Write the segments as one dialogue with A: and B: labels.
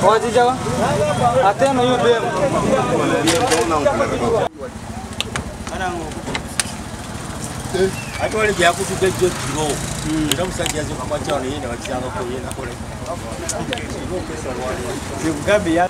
A: Wajib jawab. Ate no you dem.
B: Atwale bya kutugejo kiro. Era musajja azo kwachana yene wakyanga ko yena kole. Mugabe ya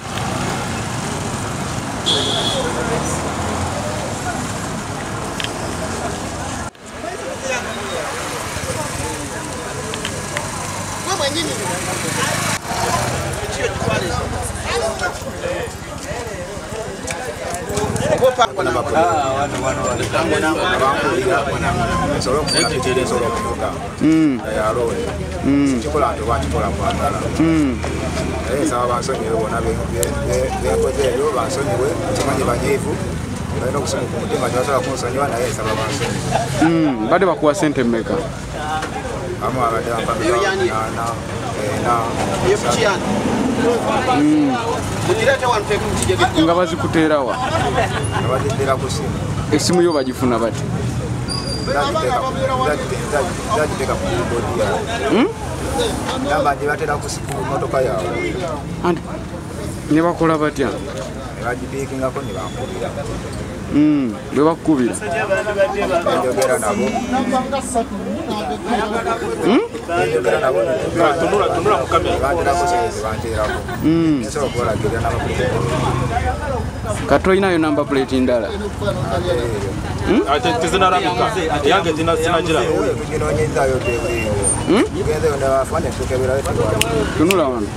A: bade bakuwa sente mmeka nga bazikuteerawa esimu yo bagifuna bati ne bakola batya bwe bakubira katoinayo number plate ndala
B: yange zinagira
A: tunula wano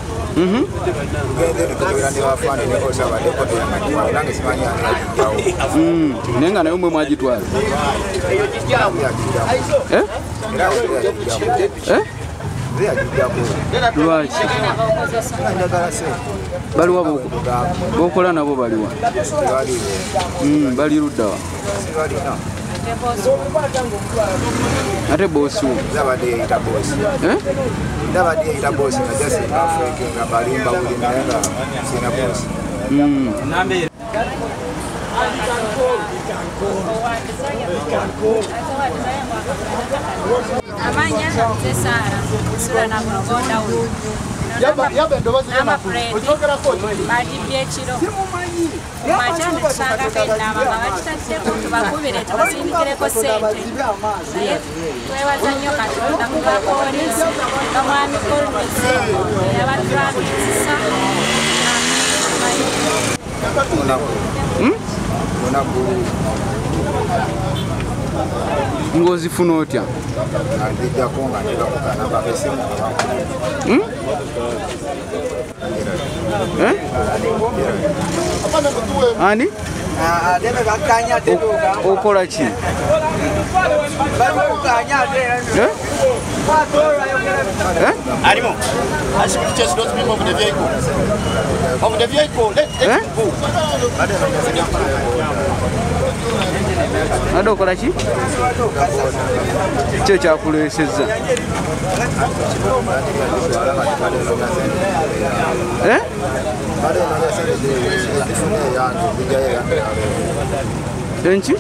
A: nenga nayo mwe mwagitwala lwaki baliwa bokola nabo baliwa bali luddawa ate bosi
C: Amanya Sara sura na kuronda uyu nama preti badi byekiro majana kusanga kaina mama bakitatse kuntu bakubire tabasindikireko sente naye twebaza nnyo Katonda kuba polisi kamwami polisi yabatwakisa
A: ngozifuna otya ani okola ki
B: Animo, I should just those people of the vehicle. Of the vehicle, let's go.
A: Ado kola ki kyo kyakuleesezza enki